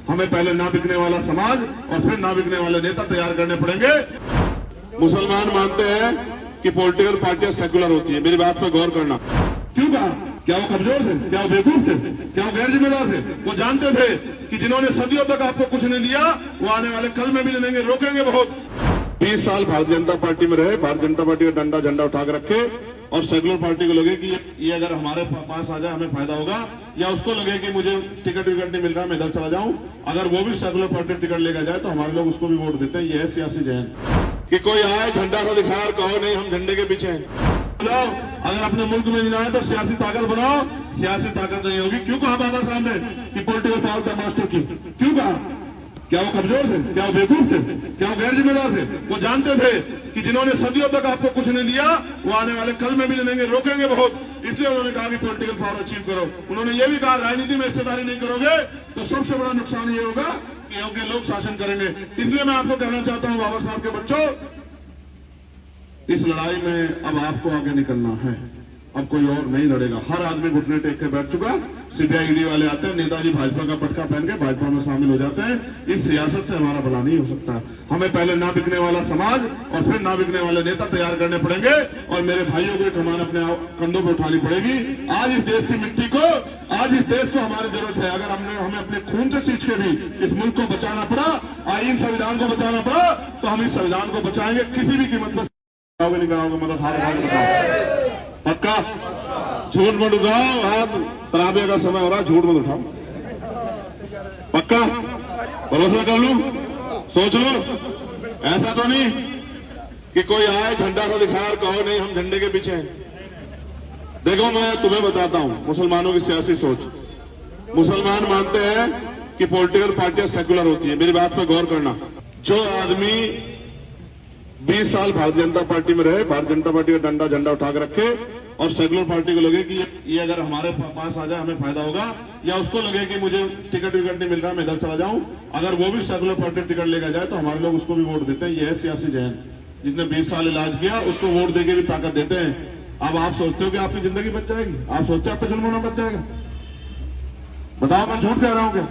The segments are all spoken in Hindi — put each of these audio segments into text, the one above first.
हमें पहले ना बिकने वाला समाज और फिर ना बिकने वाले नेता तैयार करने पड़ेंगे। मुसलमान मानते हैं कि पॉलिटिकल पार्टियां सेकुलर होती है। मेरी बात पर गौर करना। क्यों कहा? क्या वो कमजोर थे? क्या वो बेवकूफ थे? क्या वो गैर जिम्मेदार थे? वो जानते थे कि जिन्होंने सदियों तक आपको कुछ नहीं दिया वो आने वाले कल में भी नहीं देंगे, रोकेंगे बहुत। 20 साल भारतीय जनता पार्टी में रहे, भारतीय जनता पार्टी का डंडा झंडा उठा कर रखे और सेकुलर पार्टी को लगे कि ये अगर हमारे पास आ जाए हमें फायदा होगा, या उसको लगे कि मुझे टिकट विकट नहीं मिल रहा, मैं इधर चला जाऊं, अगर वो भी सेकुलर पार्टी टिकट लेकर जाए तो हमारे लोग उसको भी वोट देते हैं। ये है सियासी जहन कि कोई आए झंडा को दिखाए और कहो नहीं हम झंडे के पीछे हैं। अगर अपने मुल्क में नहीं आए तो सियासी ताकत बनाओ, सियासी ताकत नहीं होगी। क्यों कहा बाबा साहब ने कि पॉलिटिकल पावर का मास्टर की? क्यों कहा? क्या वो कमजोर थे? क्या वो बेवकूफ थे? क्या वो गैर जिम्मेदार थे? वो जानते थे कि जिन्होंने सदियों तक आपको कुछ नहीं दिया वो आने वाले कल में भी नहीं देंगे, रोकेंगे बहुत। इसलिए उन्होंने कहा कि पॉलिटिकल पावर अचीव करो। उन्होंने ये भी कहा राजनीति में हिस्सेदारी नहीं करोगे तो सबसे बड़ा नुकसान ये होगा कि योग्य लोग शासन करेंगे। इसलिए मैं आपको कहना चाहता हूं बाबा साहब के बच्चों, इस लड़ाई में अब आपको आगे निकलना है। अब कोई और नहीं लड़ेगा। हर आदमी घुटने टेक के बैठ चुका। सीबीआई ईडी वाले आते हैं, नेताजी भाजपा का पटका पहन के भाजपा में शामिल हो जाते हैं। इस सियासत से हमारा भला नहीं हो सकता। हमें पहले ना बिकने वाला समाज और फिर ना बिकने वाले नेता तैयार करने पड़ेंगे और मेरे भाइयों को कमान अपने कंधों पर उठानी पड़ेगी। आज इस देश की मिट्टी को, आज इस देश को हमारी जरूरत है। अगर हमें अपने खून से सींच के भी इस मुल्क को बचाना पड़ा, आईन संविधान को बचाना पड़ा, तो हम इस संविधान को बचाएंगे किसी भी कीमत पर। नहीं कराओगे मदद, हार बताओ पक्का? झूठ मत उठाओ। हाथ तराबे का समय हो रहा है, झूठ मत उठाओ। पक्का? भरोसा कर लूं? सोच लो। ऐसा तो नहीं कि कोई आए झंडा को दिखाए और कहो नहीं हम झंडे के पीछे हैं। देखो मैं तुम्हें बताता हूं मुसलमानों की सियासी सोच। मुसलमान मानते हैं कि पॉलिटिकल पार्टियां सेकुलर होती है। मेरी बात पर गौर करना। जो आदमी 20 साल भारतीय जनता पार्टी में रहे, भारतीय जनता पार्टी का डंडा झंडा उठा कर रखे और सेकुलर पार्टी को लगे कि ये अगर हमारे पास आ जाए हमें फायदा होगा, या उसको लगे कि मुझे टिकट विकट नहीं मिल रहा, मैं इधर चला जाऊं, अगर वो भी सेकुलर पार्टी टिकट लेकर जाए तो हमारे लोग उसको भी वोट देते हैं। ये है सियासी जहन। जिसने 20 साल इलाज किया उसको वोट देके भी ताकत देते हैं। अब आप सोचते हो कि आपकी जिंदगी बच जाएगी? आप सोचते हो आपका जुल्म होना बच जाएगा? बताओ मैं झूठ कह रहा हूं क्या?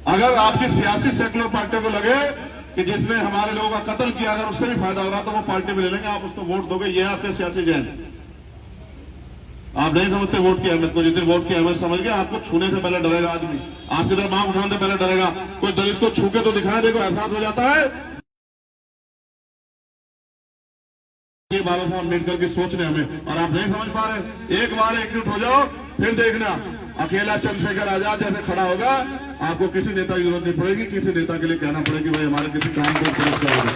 अगर आपकी सियासी सेकुलर पार्टियों को लगे कि जिसने हमारे लोगों का कत्ल किया अगर उससे भी फायदा हो रहा तो वो पार्टी में ले लेंगे, आप उसको वोट दोगे। ये है आपके सियासी जहन। आप नहीं समझते वोट की अहमियत को। जिस दिन वोट की अहमियत समझ गए, आपको छूने से पहले डरेगा आदमी, आपकी तरफ आंख उठाने से पहले डरेगा। कोई दलित को छू के तो दिखाए, देखो एहसास हो जाता है। ये बाबा साहब अम्बेडकर की सोच ने हमें, और आप नहीं समझ पा रहे। एक बार एकजुट हो जाओ, फिर देखना अकेला चंद्रशेखर आजाद जैसे खड़ा होगा, आपको किसी नेता की जरूरत नहीं पड़ेगी। किसी नेता के लिए कहना पड़ेगी भाई हमारे किसी काम को पुलिस करोगे।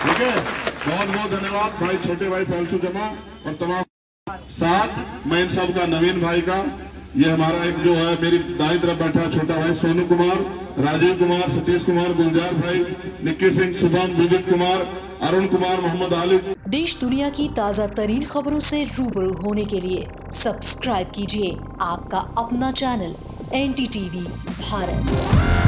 ठीक है? बहुत बहुत धन्यवाद भाई, छोटे भाई फैलसू जमा और तमाम साथ। मैं इन सब का, नवीन भाई का, ये हमारा एक जो है मेरी दाई तरफ बैठा छोटा भाई सोनू कुमार, राजीव कुमार, सतीश कुमार, गुलजार भाई, निक्की सिंह, शुभम, विदित कुमार, अरुण कुमार, मोहम्मद आली। देश दुनिया की ताज़ा तरीन खबरों से रूबरू होने के लिए सब्सक्राइब कीजिए आपका अपना चैनल NDTV भारत।